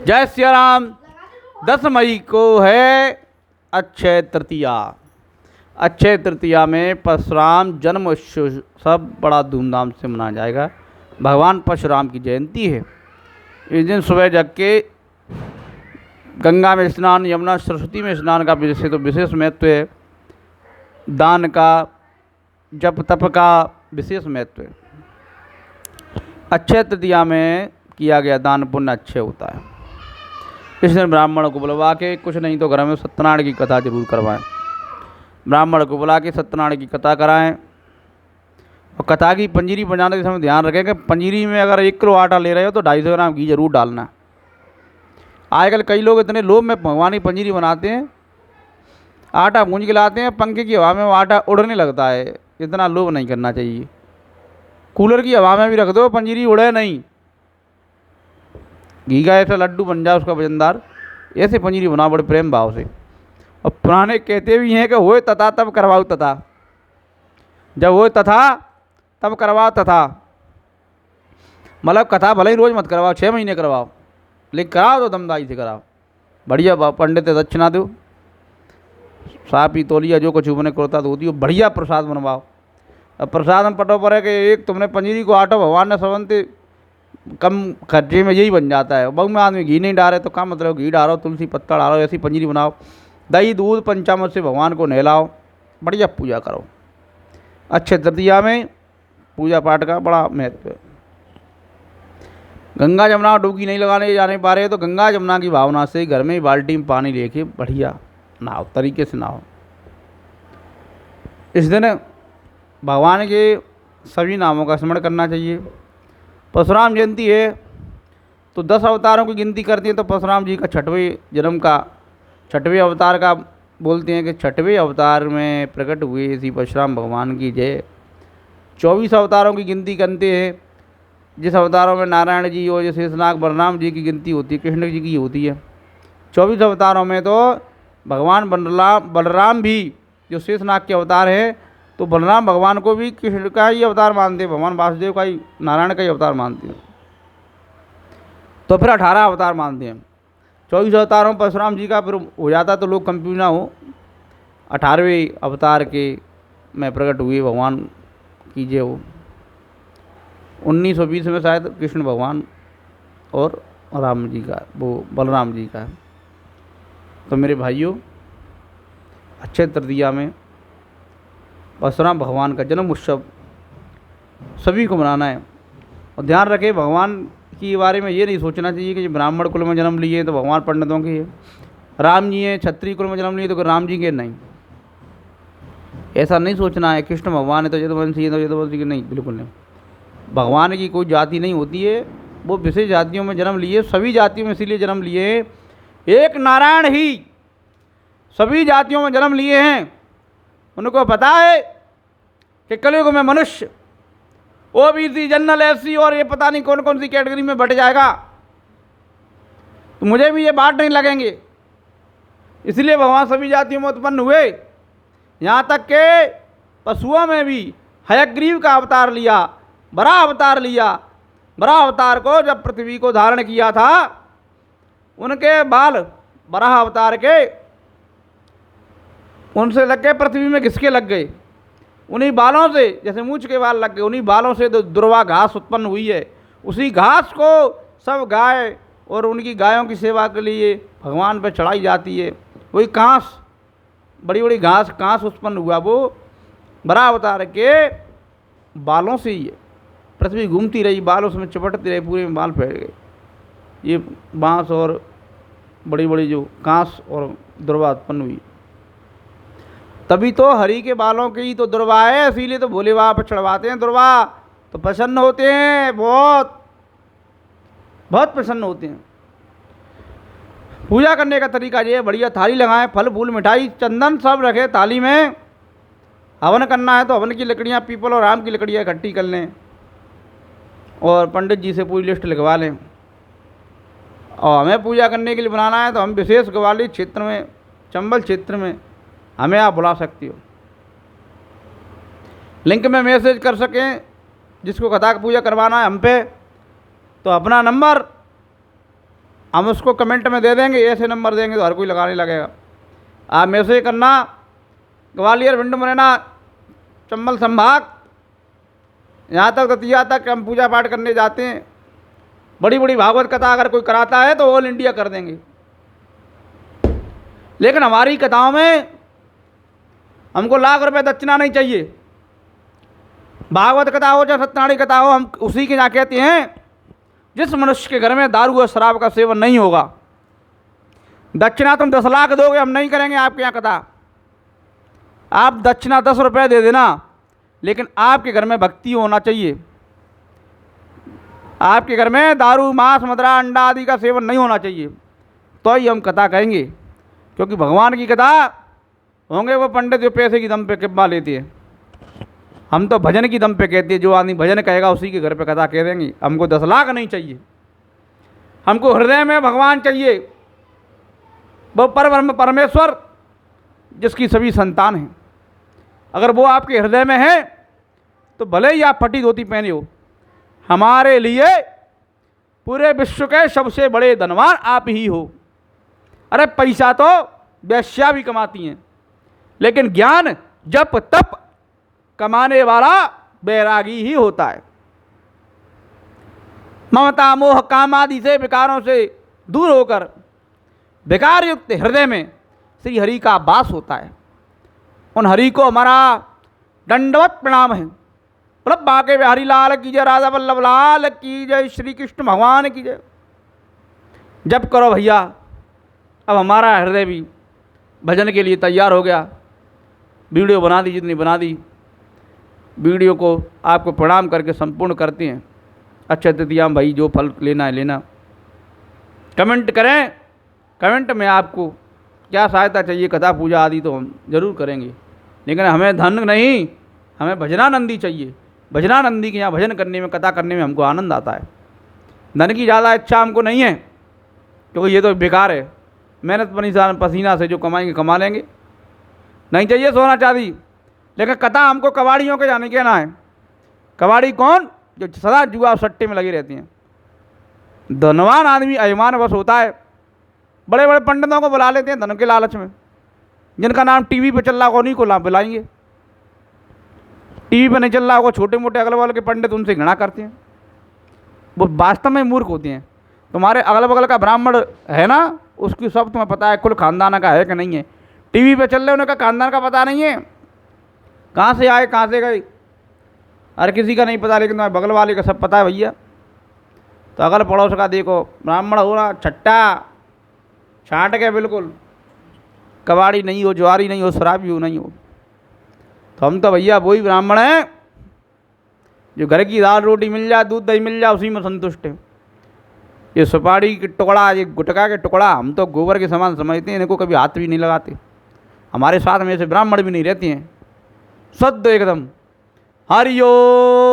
जय सिया राम। 10 मई को है अक्षय तृतीया। अक्षय तृतीया में परशुराम जन्म उत्सव बड़ा धूमधाम से मनाया जाएगा। भगवान परशुराम की जयंती है। इस दिन सुबह जग के गंगा में स्नान, यमुना सरस्वती में स्नान का विशेष महत्व है। दान का, जप तप का विशेष महत्व है। अक्षय तृतीया में किया गया दान पुण्य अच्छे होता है। इस दिन ब्राह्मण को बुलवा के, कुछ नहीं तो घर में सत्यनारायण की कथा जरूर करवाएं। ब्राह्मण को बुला के सत्यनारायण की कथा कराएं। और कथा की पंजीरी बजाने के समय ध्यान रखें कि पंजीरी में अगर 1 किलो आटा ले रहे हो तो 250 ग्राम घी जरूर डालना। आजकल कई लोग इतने लोभ में भगवान की पंजीरी बनाते हैं, आटा गूंज के लाते हैं, पंखे की हवा में वो आटा उड़ने लगता है। इतना लोभ नहीं करना चाहिए। कूलर की हवा में भी रख दो, पंजीरी उड़े नहीं। घी का ऐसा लड्डू बन जाए उसका वजनदार, ऐसे पंजीरी बनाओ बड़े प्रेम भाव से। और पुराने कहते भी हैं कि होए तथा तब करवाओ तथा। जब होए तथा तब करवाओ तथा, मतलब कथा भले ही रोज़ मत करवाओ, 6 महीने करवाओ, लेकिन कराओ तो दमदाई से कराओ। बढ़िया पंडित दक्षिणा दो, सापी तोलिया जो कुछ बने करता तो होती हो, बढ़िया प्रसाद बनवाओ। अब प्रसाद में पटो पर है कि एक तुमने पंजीरी को आटो भगवान ने सवंते कम खर्चे में यही बन जाता है। बहु में आदमी घी नहीं डाले तो क्या मतलब, घी डालो, तुलसी पत्ता डालो, ऐसी पंजीरी बनाओ। दही दूध पंचामृत से भगवान को नहलाओ, बढ़िया पूजा करो। अक्षय तृतीया में पूजा पाठ का बड़ा महत्व है। गंगा जमुना डुबकी नहीं लगाने जाने पा रहे तो गंगा जमुना की भावना से घर में बाल्टी में पानी लेके बढ़िया नहाओ, तरीके से नहाओ। इस दिन भगवान के सभी नामों का स्मरण करना चाहिए। परशुराम जयंती है तो 10 अवतारों की गिनती करती है, तो परशुराम जी का 6वें जन्म का 6वें अवतार का बोलते हैं कि 6वें अवतार में प्रकट हुए श्री परशुराम भगवान की जय। 24 अवतारों की गिनती करते हैं, जिस अवतारों में नारायण जी और शेषनाग बलराम जी की गिनती होती है, कृष्ण जी की होती है। 24 अवतारों में तो भगवान बलराम भी जो शेषनाग के अवतार हैं, तो बलराम भगवान को भी कृष्ण का ही अवतार मानते हैं, भगवान वासुदेव का ही, नारायण का ही अवतार मानते हैं। तो फिर 18 अवतार मानते हैं। 24 अवतारों परशुराम जी का फिर हो जाता तो लोग कंफ्यूज ना हो। 18वें अवतार के में प्रकट हुए भगवान की जय हो। 1920 में शायद कृष्ण भगवान और राम जी का, वो बलराम जी का है। तो मेरे भाइयों, अक्षय तृतीया में परशुराम भगवान का जन्म उत्सव सभी को मनाना है। और ध्यान रखें, भगवान के बारे में ये नहीं सोचना चाहिए कि ब्राह्मण कुल में जन्म लिए तो भगवान पंडितों के है, राम जी हैं क्षत्रिय कुल में जन्म लिए तो राम जी के नहीं, ऐसा नहीं सोचना है। कृष्ण भगवान है तो यदुवंशी है तो यदुवंशी के नहीं, बिल्कुल नहीं। भगवान की कोई जाति नहीं होती है, वो विशेष जातियों में जन्म लिए, सभी जातियों में इसीलिए जन्म लिए। एक नारायण ही सभी जातियों में जन्म लिए हैं। उनको पता है कि कलयुग में मनुष्य ओबीसी, जनरल, एससी और ये पता नहीं कौन कौन सी कैटेगरी में बट जाएगा, तो मुझे भी ये बात नहीं लगेंगे। इसलिए भगवान सभी जातियों में उत्पन्न हुए। यहाँ तक के पशुओं में भी हयग्रीव का अवतार लिया, बड़ा अवतार लिया। बड़ा अवतार को जब पृथ्वी को धारण किया था, उनके बाल बड़ा अवतार के उनसे लग गए, पृथ्वी में घिसके लग गए। उन्हीं बालों से, जैसे मूंछ के बाल लग गए, उन्हीं बालों से तो दुर्वा घास उत्पन्न हुई है। उसी घास को सब गाय और उनकी गायों की सेवा के लिए भगवान पर चढ़ाई जाती है। वही कांस, बड़ी बड़ी घास, कांस उत्पन्न हुआ, वो बड़ा अवतार के बालों से ही है। पृथ्वी घूमती रही, बाल उसमें चिपटते रहे, पूरे में बाल फैल गए। ये बांस और बड़ी बड़ी जो कांस और दुर्वा उत्पन्न हुई, तभी तो हरि के बालों की ही तो दुर्वा है। इसीलिए तो भोले बाबा पर चढ़वाते हैं दुर्वा, तो प्रसन्न होते हैं, बहुत बहुत प्रसन्न होते हैं। पूजा करने का तरीका ये है, बढ़िया थाली लगाएं, फल फूल मिठाई चंदन सब रखे थाली में। हवन करना है तो हवन की लकड़ियाँ, पीपल और आम की लकड़ियाँ इकट्ठी कर लें और पंडित जी से पूरी लिस्ट लिखवा लें। और हमें पूजा करने के लिए बनाना है तो हम विशेष ग्वालियर क्षेत्र में, चंबल क्षेत्र में हमें आप बुला सकती हो। लिंक में मैसेज कर सकें जिसको कथा पूजा करवाना है हम पे, तो अपना नंबर हम उसको कमेंट में दे देंगे, ऐसे नंबर देंगे तो हर कोई लगाने लगेगा। आप मैसेज करना, ग्वालियर, भिंड, मुरैना, चंबल संभाग, यहाँ तक दतिया तक हम पूजा पाठ करने जाते हैं। बड़ी बड़ी भागवत कथा अगर कोई कराता है तो ऑल इंडिया कर देंगे, लेकिन हमारी कथाओं में हमको लाख रुपए दक्षिणा नहीं चाहिए। भागवत कथा हो चाहे सत्यनारायण कथा हो, हम उसी के यहाँ कहते हैं जिस मनुष्य के घर में दारू और शराब का सेवन नहीं होगा। दक्षिणा तुम 10 लाख दोगे, हम नहीं करेंगे आपके यहाँ कथा। आप दक्षिणा 10 रुपये दे देना, लेकिन आपके घर में भक्ति होना चाहिए। आपके घर में दारू, मांस, मदिरा, अंडा आदि का सेवन नहीं होना चाहिए, तो ही हम कथा कहेंगे। क्योंकि भगवान की कथा होंगे वो पंडित जो पैसे की दम पे किब्बा लेते हैं। हम तो भजन की दम पे कहते हैं, जो आदमी भजन कहेगा उसी के घर पे कथा कह देंगे। हमको 10 लाख नहीं चाहिए, हमको हृदय में भगवान चाहिए। वो परब्रह्म परमेश्वर जिसकी सभी संतान हैं, अगर वो आपके हृदय में है तो भले ही आप फटी धोती पहने हो, हमारे लिए पूरे विश्व के सबसे बड़े धनवान आप ही हो। अरे पैसा तो वेश्या भी कमाती हैं, लेकिन ज्ञान जप तप कमाने वाला बैरागी ही होता है। ममता मोह काम आदि से विकारों से दूर होकर विकार युक्त हृदय में श्री हरि का वास होता है। उन हरि को हमारा दंडवत प्रणाम है। बोलो बांके बिहारी लाल की जय, राधा वल्लभ लाल की जय, श्री कृष्ण भगवान की जय। जप करो भैया। अब हमारा हृदय भी भजन के लिए तैयार हो गया। वीडियो बना दी जितनी बना दी, वीडियो को आपको प्रणाम करके संपूर्ण करते हैं। अच्छा तृतीया भाई जो फल लेना है लेना। कमेंट करें, कमेंट में आपको क्या सहायता चाहिए, कथा पूजा आदि तो हम जरूर करेंगे, लेकिन हमें धन नहीं, हमें भजनानंदी चाहिए। भजनानंदी के यहाँ भजन करने में, कथा करने में हमको आनंद आता है। धन की ज़्यादा इच्छा हमको नहीं है, क्योंकि ये तो बेकार है। मेहनत पसीना से जो कमाएंगे कमा लेंगे, नहीं चाहिए सोना चांदी। लेकिन कथा हमको कबाड़ियों के जाने कहना है। कबाड़ी कौन? जो सदा जुआ और सट्टे में लगे रहती हैं। धनवान आदमी अभिमान बस होता है, बड़े बड़े पंडितों को बुला लेते हैं धन के लालच में। जिनका नाम टीवी पे चल रहा होगा उन्हीं को बुलाएंगे। टीवी पे नहीं चल रहा होगा, छोटे मोटे अगल बगल के पंडित उनसे घृणा करते हैं। वो वास्तव में मूर्ख होते हैं। तुम्हारे अगल बगल का ब्राह्मण है ना, उसकी सब तुम्हें पता है, कुल खानदान का है कि नहीं है। टीवी पे चल रहे उनका खानदान का पता नहीं है, कहाँ से आए कहाँ से गए, हर किसी का नहीं पता, लेकिन तुम्हारे बगल वाले का सब पता है भैया। तो अगल पड़ोस का देखो, ब्राह्मण हो ना छट्टा छाँट के, बिल्कुल कबाड़ी नहीं हो, ज्वारी नहीं हो, शराबी हो नहीं हो। तो हम तो भैया वही ब्राह्मण हैं जो घर की दाल रोटी मिल जाए, दूध दही मिल जाए, उसी में संतुष्ट है। ये सुपारी के टुकड़ा, ये गुटखा के टुकड़ा हम तो गोबर के समान समझते हैं, इनको कभी हाथ भी नहीं लगाते। हमारे साथ में ऐसे ब्राह्मण भी नहीं रहते हैं, शुद्ध एकदम। हरिओम।